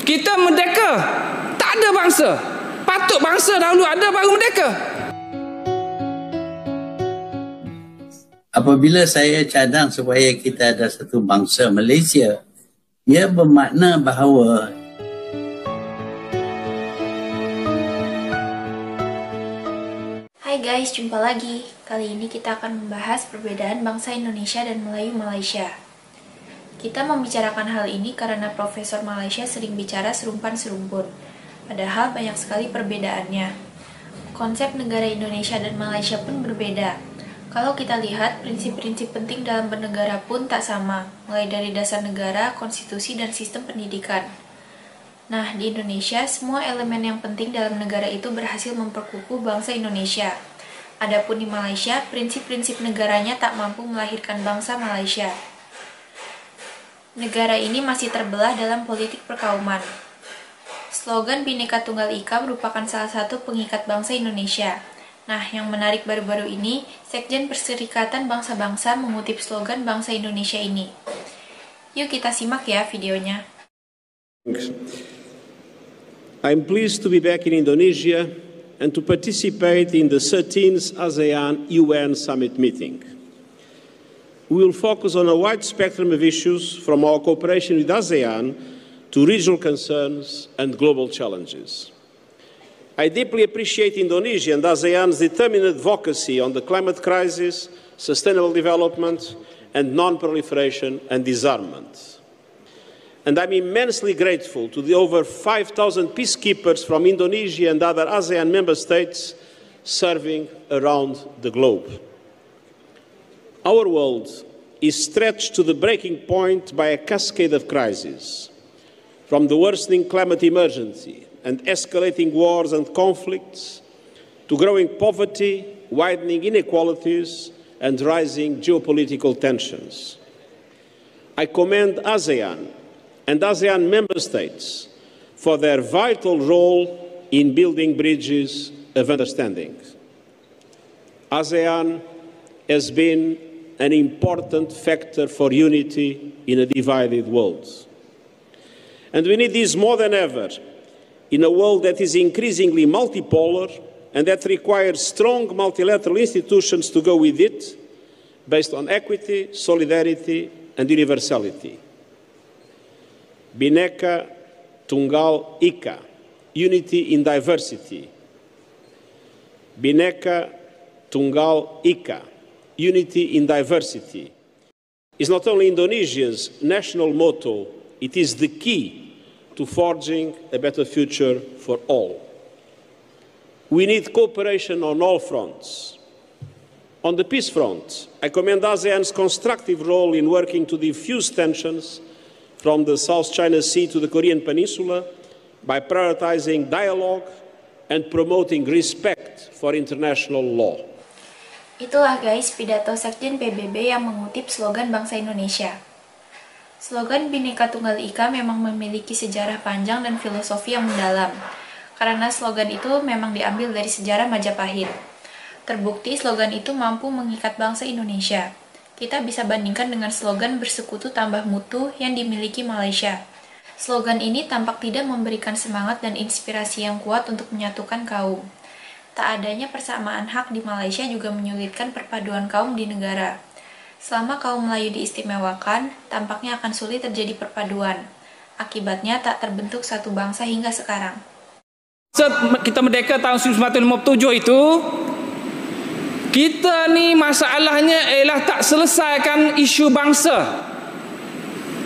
Kita merdeka, tak ada bangsa. Patut bangsa dahulu ada baru merdeka. Apabila saya cadang supaya kita ada satu bangsa Malaysia, ia bermakna bahawa Hai guys, jumpa lagi. Kali ini kita akan membahas perbedaan bangsa Indonesia dan Melayu Malaysia. Kita membicarakan hal ini karena Profesor Malaysia sering bicara serumpan-serumpun, padahal banyak sekali perbedaannya. Konsep negara Indonesia dan Malaysia pun berbeda. Kalau kita lihat, prinsip-prinsip penting dalam bernegara pun tak sama, mulai dari dasar negara, konstitusi, dan sistem pendidikan. Nah, di Indonesia, semua elemen yang penting dalam negara itu berhasil memperkukuh bangsa Indonesia. Adapun di Malaysia, prinsip-prinsip negaranya tak mampu melahirkan bangsa Malaysia. Negara ini masih terbelah dalam politik perkauman. Slogan Bhinneka Tunggal Ika merupakan salah satu pengikat bangsa Indonesia. Nah, yang menarik baru-baru ini, Sekjen Perserikatan Bangsa-Bangsa mengutip slogan bangsa Indonesia ini. Yuk kita simak ya videonya. I'm pleased to be back in Indonesia and to participate in the 13th ASEAN UN Summit meeting. We will focus on a wide spectrum of issues from our cooperation with ASEAN to regional concerns and global challenges. I deeply appreciate Indonesia and ASEAN's determined advocacy on the climate crisis, sustainable development, and non-proliferation and disarmament. And I'm immensely grateful to the over 5,000 peacekeepers from Indonesia and other ASEAN member states serving around the globe. Our world is stretched to the breaking point by a cascade of crises, from the worsening climate emergency and escalating wars and conflicts, to growing poverty, widening inequalities, and rising geopolitical tensions. I commend ASEAN and ASEAN member states for their vital role in building bridges of understanding. ASEAN has been an important factor for unity in a divided world. And we need this more than ever in a world that is increasingly multipolar and that requires strong multilateral institutions to go with it, based on equity, solidarity, and universality. Bhinneka Tunggal Ika, unity in diversity. Bhinneka Tunggal Ika, unity in diversity, is not only Indonesia's national motto, it is the key to forging a better future for all. We need cooperation on all fronts. On the peace front, I commend ASEAN's constructive role in working to diffuse tensions from the South China Sea to the Korean Peninsula by prioritizing dialogue and promoting respect for international law. Itulah guys pidato Sekjen PBB yang mengutip slogan bangsa Indonesia. Slogan Bhinneka Tunggal Ika memang memiliki sejarah panjang dan filosofi yang mendalam, karena slogan itu memang diambil dari sejarah Majapahit. Terbukti slogan itu mampu mengikat bangsa Indonesia. Kita bisa bandingkan dengan slogan bersekutu tambah mutu yang dimiliki Malaysia. Slogan ini tampak tidak memberikan semangat dan inspirasi yang kuat untuk menyatukan kaum. Tak adanya persamaan hak di Malaysia juga menyulitkan perpaduan kaum di negara. Selama kaum Melayu diistimewakan, tampaknya akan sulit terjadi perpaduan. Akibatnya tak terbentuk satu bangsa hingga sekarang. Kita merdeka tahun 1957 itu, kita ni masalahnya ialah tak selesaikan isu bangsa.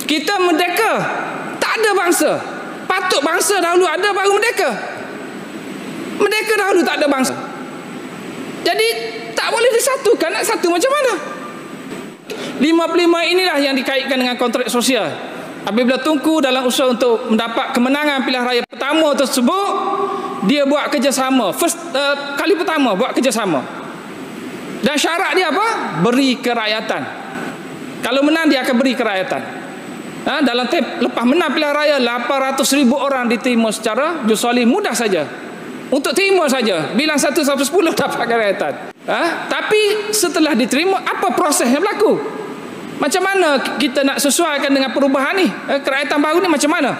Kita merdeka, tak ada bangsa. Patut bangsa dahulu ada baru merdeka. Merdeka dahulu tak ada bangsa. Jadi tak boleh disatukan. Nak satu macam mana? 55 inilah yang dikaitkan dengan kontrak sosial. Apabila Tunku dalam usaha untuk mendapat kemenangan pilihan raya pertama tersebut, dia buat kerjasama. Kali pertama buat kerjasama. Dan syarat dia apa? Beri kerakyatan. Kalau menang dia akan beri kerakyatan. Dalam lepas menang pilihan raya, 800,000 orang diterima secara jursolih, mudah saja. Untuk terima saja, bilang 1 sampai 10 dapat kerakyatan. Tapi setelah diterima, apa proses yang berlaku? Macam mana kita nak sesuaikan dengan perubahan ni? Kerakyatan baru ni macam mana?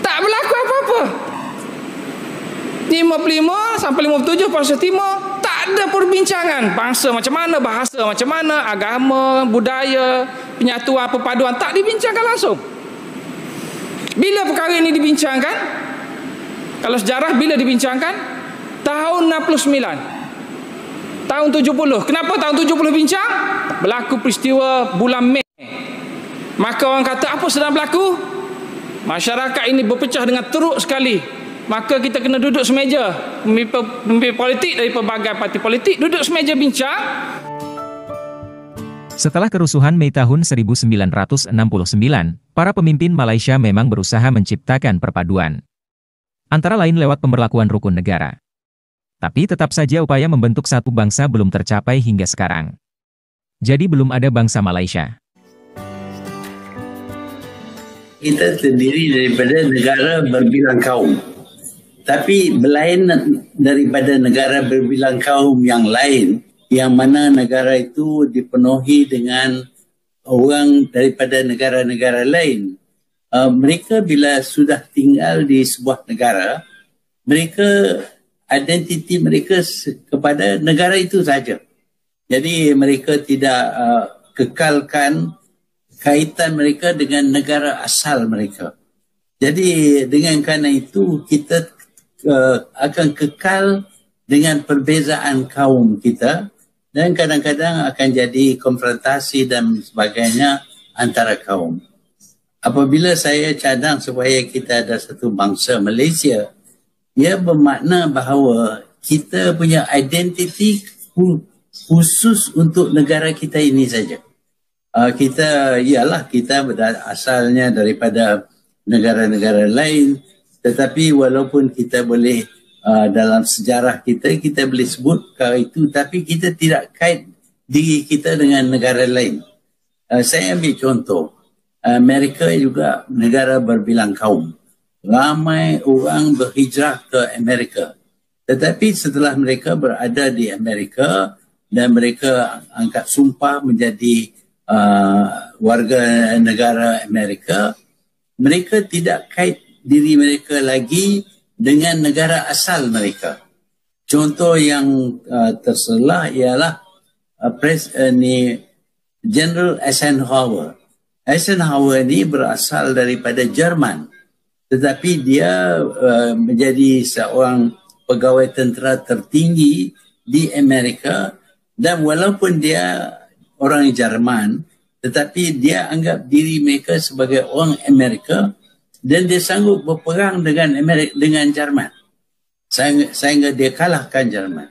Tak apa? 55 sampai 57 Puasa Timur tak ada perbincangan bangsa macam mana, bahasa macam mana, agama, budaya, penyatuan, perpaduan, tak dibincangkan langsung. Bila perkara ini dibincangkan? Kalau sejarah bila dibincangkan? Tahun 69, tahun 70. Kenapa tahun 70 bincang? Berlaku peristiwa bulan Mei. Maka orang kata apa sedang berlaku? Masyarakat ini berpecah dengan teruk sekali. Maka kita kena duduk semeja, pemimpin politik dari pelbagai parti politik duduk semeja bincang. Setelah kerusuhan Mei tahun 1969, para pemimpin Malaysia memang berusaha menciptakan perpaduan, antara lain lewat pemberlakuan rukun negara. Tapi tetap saja upaya membentuk satu bangsa belum tercapai hingga sekarang. Jadi belum ada bangsa Malaysia. Kita terdiri daripada negara berbilang kaum. Tapi berlain daripada negara berbilang kaum yang lain, yang mana negara itu dipenuhi dengan orang daripada negara-negara lain. Mereka bila sudah tinggal di sebuah negara, mereka identiti mereka kepada negara itu saja. Jadi mereka tidak kekalkan kaitan mereka dengan negara asal mereka. Jadi dengan kerana itu kita akan kekal dengan perbezaan kaum kita dan kadang-kadang akan jadi konfrontasi dan sebagainya antara kaum. Apabila saya cadang supaya kita ada satu bangsa Malaysia, ia bermakna bahawa kita punya identiti khusus untuk negara kita ini saja. Kita asalnya daripada negara-negara lain, tetapi walaupun kita boleh dalam sejarah kita boleh sebut perkara itu, tapi kita tidak kait diri kita dengan negara lain. Saya ambil contoh, Amerika juga negara berbilang kaum. Ramai orang berhijrah ke Amerika. Tetapi setelah mereka berada di Amerika dan mereka angkat sumpah menjadi warga negara Amerika, mereka tidak kait diri mereka lagi dengan negara asal mereka. Contoh yang terselah ialah General Eisenhower. Eisenhower ini berasal daripada Jerman, tetapi dia menjadi seorang pegawai tentera tertinggi di Amerika, dan walaupun dia orang Jerman, tetapi dia anggap diri mereka sebagai orang Amerika dan dia sanggup berperang dengan Jerman sehingga dia kalahkan Jerman.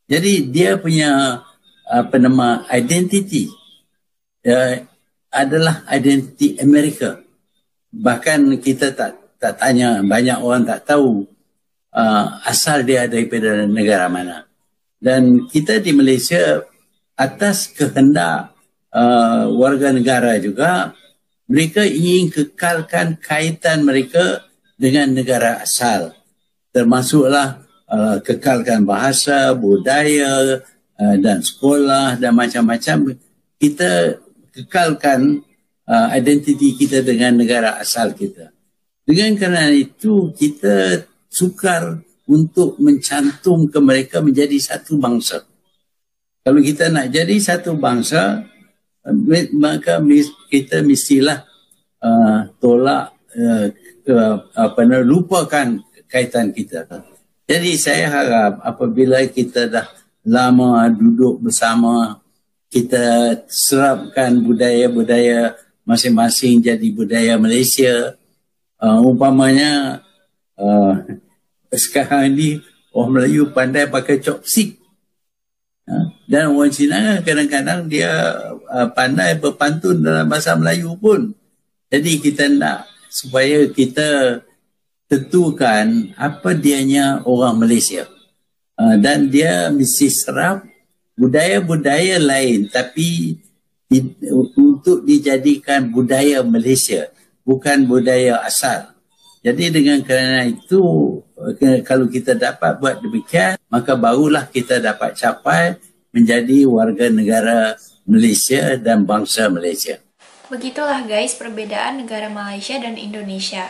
Jadi dia punya identiti adalah identiti Amerika. Bahkan kita tak tanya, banyak orang tak tahu asal dia daripada negara mana. Dan kita di Malaysia atas kehendak warga negara juga, mereka ingin kekalkan kaitan mereka dengan negara asal. Termasuklah kekalkan bahasa, budaya dan sekolah dan macam-macam. Kita kekalkan identiti kita dengan negara asal kita. Dengan kerana itu, kita sukar untuk mencantum ke mereka menjadi satu bangsa. Kalau kita nak jadi satu bangsa, maka kita mestilah tolak lupakan kaitan kita. Jadi saya harap apabila kita dah lama duduk bersama, kita serapkan budaya-budaya masing-masing jadi budaya Malaysia. Umpamanya sekarang ni orang Melayu pandai pakai chopstick. Dan orang Cina kadang-kadang dia pandai berpantun dalam bahasa Melayu pun. Jadi kita nak supaya kita tentukan apa dianya orang Malaysia. Dan dia mesti serap budaya-budaya lain tapi untuk dijadikan budaya Malaysia, bukan budaya asal. Jadi dengan kerana itu, kalau kita dapat buat demikian, maka barulah kita dapat capai menjadi warga negara Malaysia dan bangsa Malaysia. Begitulah guys perbedaan negara Malaysia dan Indonesia.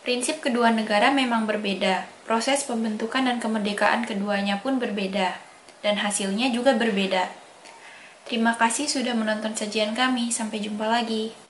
Prinsip kedua negara memang berbeda, proses pembentukan dan kemerdekaan keduanya pun berbeda, dan hasilnya juga berbeda. Terima kasih sudah menonton sajian kami, sampai jumpa lagi.